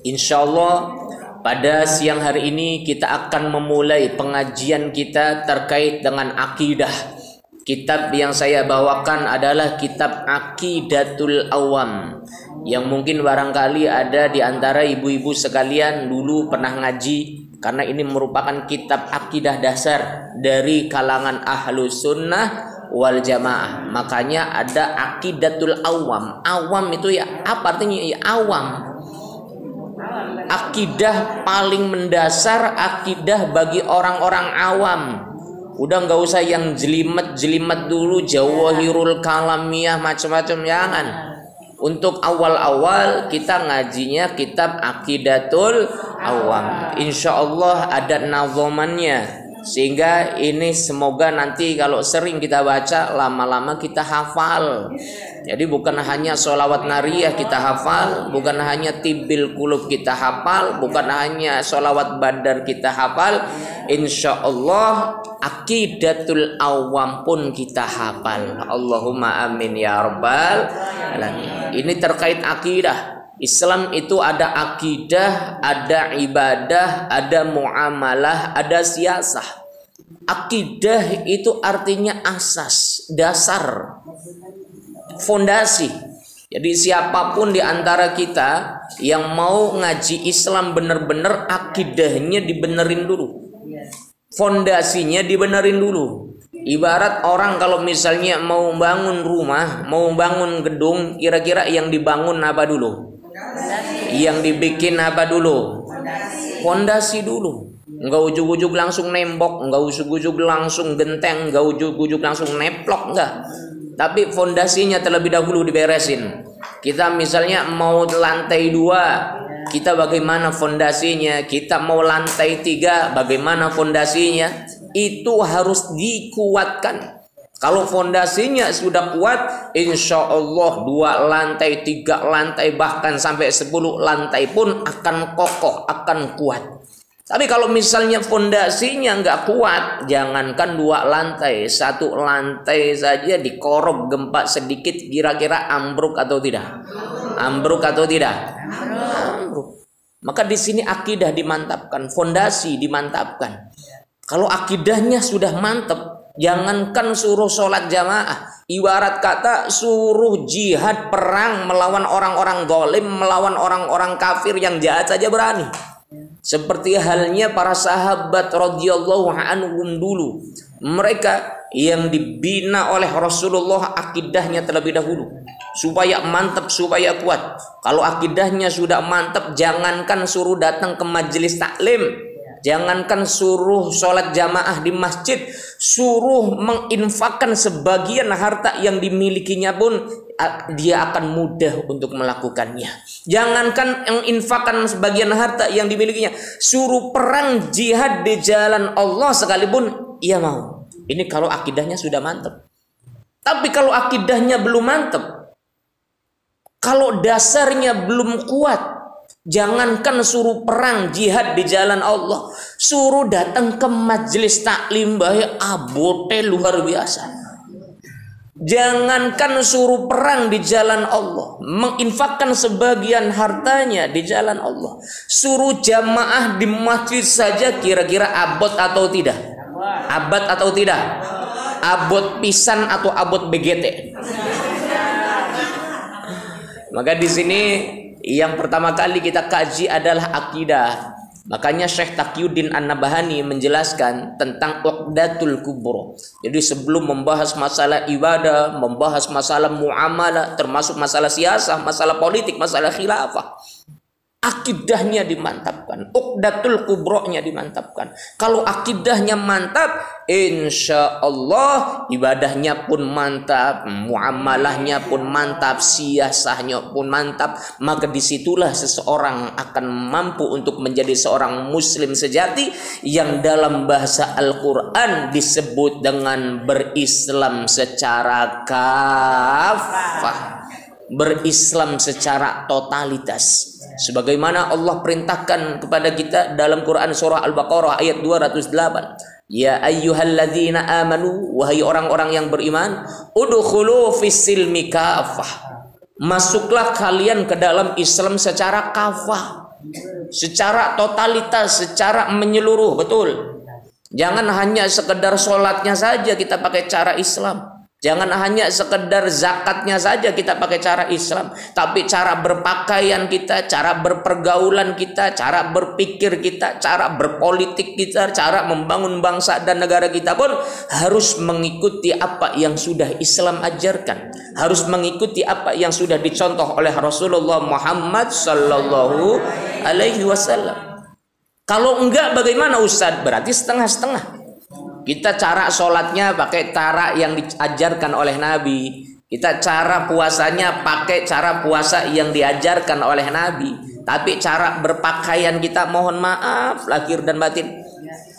Insya Allah pada siang hari ini kita akan memulai pengajian kita terkait dengan akidah. Kitab yang saya bawakan adalah kitab Aqidatul Awam, yang mungkin barangkali ada di antara ibu-ibu sekalian dulu pernah ngaji, karena ini merupakan kitab akidah dasar dari kalangan Ahlus Sunnah wal Jamaah. Makanya ada Aqidatul Awam. Awam itu ya apa artinya? Ya awam. Akidah paling mendasar, akidah bagi orang-orang awam. Udah nggak usah yang jelimet-jelimet dulu, jawahirul kalamiyah macam-macam, jangan. Untuk awal-awal kita ngajinya kitab Aqidatul Awam. Insya Allah ada nazomannya, sehingga ini semoga nanti kalau sering kita baca lama-lama kita hafal. Jadi bukan hanya sholawat nariyah kita hafal, bukan hanya tibil kulub kita hafal, bukan hanya sholawat badar kita hafal. Insya Allah Aqidatul Awam pun kita hafal. Allahumma amin ya rabbal alamin. Ini terkait akidah. Islam itu ada akidah, ada ibadah, ada muamalah, ada siasah. Akidah itu artinya asas, dasar, fondasi. Jadi siapapun di antara kita yang mau ngaji Islam benar-benar, akidahnya dibenerin dulu, fondasinya dibenerin dulu. Ibarat orang kalau misalnya mau bangun rumah, mau bangun gedung, kira-kira yang dibangun apa dulu? Yang dibikin apa dulu? Fondasi dulu. Enggak ujuk-ujuk langsung nembok, enggak ujuk-ujuk langsung genteng, enggak ujuk-ujuk langsung neplok, enggak. Tapi fondasinya terlebih dahulu diberesin. Kita misalnya mau lantai 2, kita bagaimana fondasinya? Kita mau lantai 3, bagaimana fondasinya? Itu harus dikuatkan. Kalau fondasinya sudah kuat, insya Allah 2 lantai, 3 lantai, bahkan sampai 10 lantai pun akan kokoh, akan kuat. Tapi kalau misalnya fondasinya nggak kuat, jangankan 2 lantai, 1 lantai saja dikorok gempa sedikit, kira-kira ambruk atau tidak? Ambruk atau tidak? Ambruk. Maka di sini akidah dimantapkan, fondasi dimantapkan. Kalau akidahnya sudah mantap, jangankan suruh sholat jamaah, ibarat kata suruh jihad perang melawan orang-orang zalim, melawan orang-orang kafir yang jahat saja berani. Seperti halnya para sahabat radhiyallahu anhum dulu, mereka yang dibina oleh Rasulullah akidahnya terlebih dahulu supaya mantap, supaya kuat. Kalau akidahnya sudah mantap, jangankan suruh datang ke majelis taklim, jangankan suruh sholat jamaah di masjid, suruh menginfakkan sebagian harta yang dimilikinya pun dia akan mudah untuk melakukannya. Jangankan menginfakkan sebagian harta yang dimilikinya, suruh perang jihad di jalan Allah sekalipun ia mau. Ini kalau akidahnya sudah mantap. Tapi kalau akidahnya belum mantap, kalau dasarnya belum kuat, jangankan suruh perang jihad di jalan Allah, suruh datang ke majelis taklim bahaya abote luar biasa. Jangankan suruh perang di jalan Allah, menginfakkan sebagian hartanya di jalan Allah, suruh jamaah di masjid saja, kira-kira abot atau tidak? Abot atau tidak? Abot pisan atau abot BGT? Maka di sini yang pertama kali kita kaji adalah akidah. Makanya Syekh Taqiyuddin An-Nabhani menjelaskan tentang Uqdatul Kubra. Jadi sebelum membahas masalah ibadah, membahas masalah muamalah, termasuk masalah siasah, masalah politik, masalah khilafah, akidahnya dimantapkan, Uqdatul Kubra-nya dimantapkan. Kalau akidahnya mantap, insya Allah ibadahnya pun mantap, muamalahnya pun mantap, siasahnya pun mantap. Maka disitulah seseorang akan mampu untuk menjadi seorang muslim sejati yang dalam bahasa Al-Quran disebut dengan berislam secara kafah, berislam secara totalitas. Sebagaimana Allah perintahkan kepada kita dalam Quran surah Al-Baqarah ayat 208. Ya ayyuhalladzina amanu, wahai orang-orang yang beriman, udkhulu fis-silmi kafah. Masuklah kalian ke dalam Islam secara kafah. secara totalitas, secara menyeluruh, betul. Jangan hanya sekedar sholatnya saja kita pakai cara Islam. Jangan hanya sekedar zakatnya saja kita pakai cara Islam, tapi cara berpakaian kita, cara berpergaulan kita, cara berpikir kita, cara berpolitik kita, cara membangun bangsa dan negara kita pun harus mengikuti apa yang sudah Islam ajarkan, harus mengikuti apa yang sudah dicontoh oleh Rasulullah Muhammad sallallahu alaihi wasallam. Kalau enggak bagaimana Ustadz? Berarti setengah-setengah. Kita cara sholatnya pakai cara yang diajarkan oleh Nabi. Kita cara puasanya pakai cara puasa yang diajarkan oleh Nabi. Tapi cara berpakaian kita mohon maaf lahir dan batin.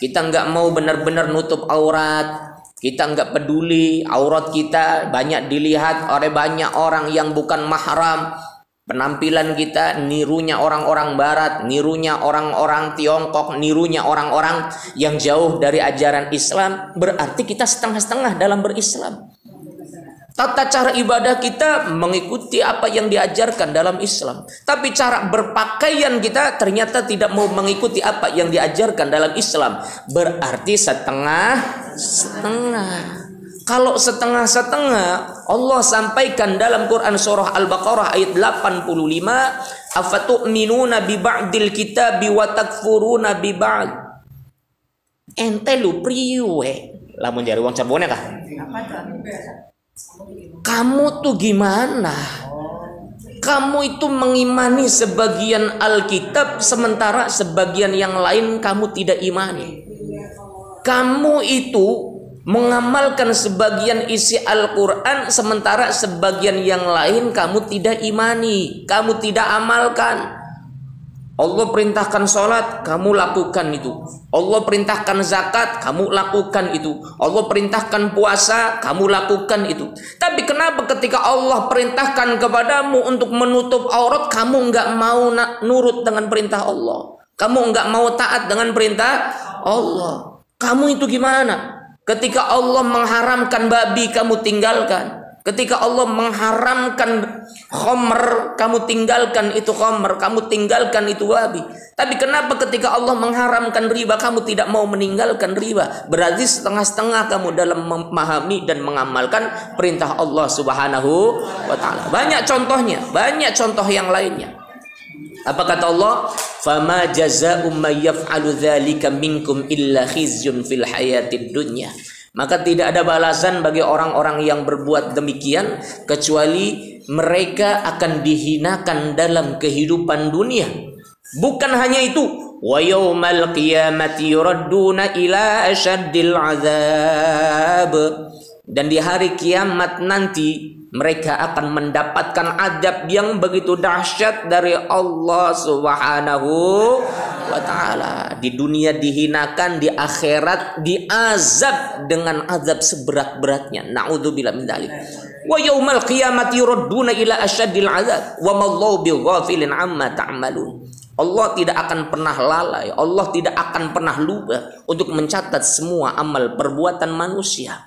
Kita nggak mau benar-benar nutup aurat. Kita nggak peduli aurat kita banyak dilihat oleh banyak orang yang bukan mahram. Penampilan kita nirunya orang-orang barat, nirunya orang-orang Tiongkok, nirunya orang-orang yang jauh dari ajaran Islam. Berarti kita setengah-setengah dalam berislam. Tata cara ibadah kita mengikuti apa yang diajarkan dalam Islam. Tapi cara berpakaian kita ternyata tidak mau mengikuti apa yang diajarkan dalam Islam. Berarti setengah-setengah. Kalau setengah-setengah, Allah sampaikan dalam Quran surah Al-Baqarah ayat 85, afatu'minuna bi ba'dil kitabi wa takfuruna bi ba'd. Ente lu priwe. Lamun jari wong Cirebon kah? Kamu tuh gimana? Kamu itu mengimani sebagian Alkitab sementara sebagian yang lain kamu tidak imani. Kamu itu mengamalkan sebagian isi Al-Quran sementara sebagian yang lain kamu tidak imani, kamu tidak amalkan. Allah perintahkan sholat, kamu lakukan itu. Allah perintahkan zakat, kamu lakukan itu. Allah perintahkan puasa, kamu lakukan itu. Tapi kenapa ketika Allah perintahkan kepadamu untuk menutup aurat, kamu nggak mau nurut dengan perintah Allah? Kamu nggak mau taat dengan perintah Allah? Kamu itu gimana? Ketika Allah mengharamkan babi, kamu tinggalkan. Ketika Allah mengharamkan khamr, kamu tinggalkan itu khamr, kamu tinggalkan itu babi. Tapi kenapa ketika Allah mengharamkan riba, kamu tidak mau meninggalkan riba? Berarti setengah-setengah kamu dalam memahami dan mengamalkan perintah Allah Subhanahu wa ta'ala. Banyak contohnya, banyak contoh yang lainnya. Apa kata Allah? Fama jazaa'u may yaf'alu dzalika minkum illa khizyun fil hayatid dunya. Maka tidak ada balasan bagi orang-orang yang berbuat demikian kecuali mereka akan dihinakan dalam kehidupan dunia. Bukan hanya itu, wa yaumal qiyamati yuradduna ila asyaddil azab. Dan di hari kiamat nanti mereka akan mendapatkan azab yang begitu dahsyat dari Allah Subhanahu wa ta'ala. Di dunia dihinakan, di akhirat diazab dengan azab seberat-beratnya. Na'udzubillah min dzalik. Wa yaumal qiyamati yuradduna ila asyaddil azab wa mallahu bighafilin amma ta'malun. Allah tidak akan pernah lalai, Allah tidak akan pernah lupa untuk mencatat semua amal perbuatan manusia.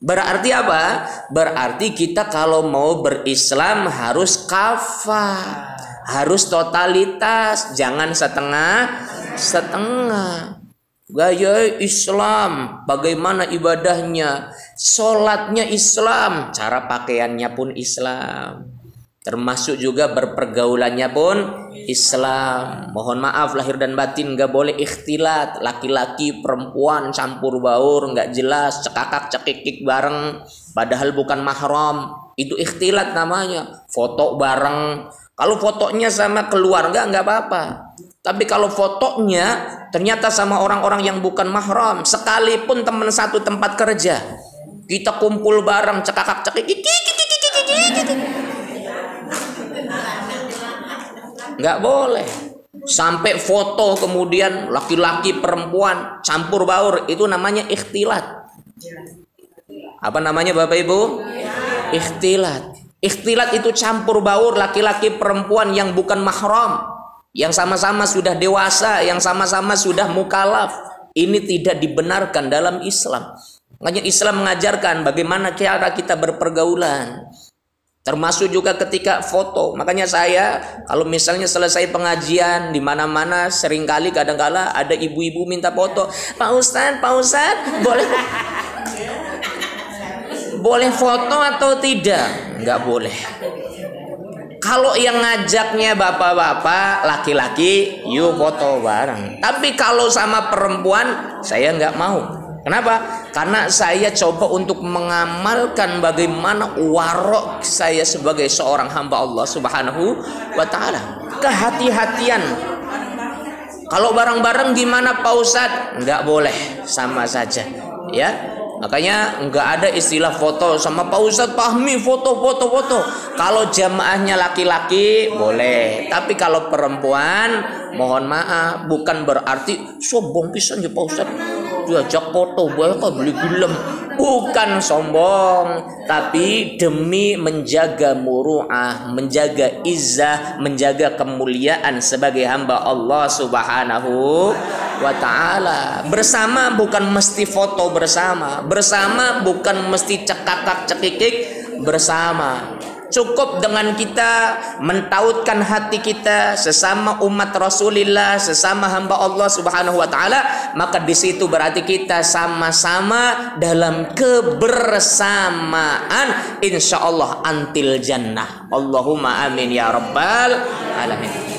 Berarti apa? Berarti kita kalau mau berislam harus kafah, harus totalitas, jangan setengah-setengah. Gaya Islam, bagaimana ibadahnya, sholatnya Islam, cara pakaiannya pun Islam, termasuk juga berpergaulannya pun Islam. Mohon maaf lahir dan batin, nggak boleh ikhtilat, laki-laki perempuan campur baur, nggak jelas, cekakak cekikik bareng padahal bukan mahram. Itu ikhtilat namanya. Foto bareng, kalau fotonya sama keluarga nggak apa-apa. Tapi kalau fotonya ternyata sama orang-orang yang bukan mahram, sekalipun teman satu tempat kerja, kita kumpul bareng cekakak cekikik, nggak boleh. Sampai foto kemudian laki-laki perempuan campur baur, itu namanya ikhtilat. Apa namanya Bapak Ibu? Ikhtilat. Ikhtilat itu campur baur laki-laki perempuan yang bukan mahram, yang sama-sama sudah dewasa, yang sama-sama sudah mukalaf. Ini tidak dibenarkan dalam Islam. Makanya Islam mengajarkan bagaimana cara kita berpergaulan. Termasuk juga ketika foto. Makanya saya kalau misalnya selesai pengajian di mana-mana seringkali kadang-kala ada ibu-ibu minta foto. Pak Ustadz, boleh foto atau tidak? Enggak boleh. Kalau yang ngajaknya bapak-bapak, laki-laki, yuk foto bareng. Tapi kalau sama perempuan, saya enggak mau. Kenapa? Karena saya coba untuk mengamalkan bagaimana warok saya sebagai seorang hamba Allah Subhanahu wa ta'ala. Kehati-hatian. Kalau bareng-bareng gimana Pak Ustadz? Enggak boleh, sama saja. Ya. Makanya enggak ada istilah foto sama Pak Ustadz Fahmi foto. Kalau jamaahnya laki-laki boleh, tapi kalau perempuan mohon maaf, bukan berarti sombong pisan ya Pak Ustadz. Diajak foto boleh kok beli film. Bukan sombong, tapi demi menjaga muru'ah, menjaga izzah, menjaga kemuliaan sebagai hamba Allah Subhanahu wa ta'ala. Bersama bukan mesti foto bersama. Bersama bukan mesti cekakak-cekikik bersama. Cukup dengan kita mentautkan hati kita sesama umat Rasulullah, sesama hamba Allah Subhanahu wa ta'ala, maka di situ berarti kita sama-sama dalam kebersamaan, insyaallah antil jannah. Allahumma amin ya rabbal alamin.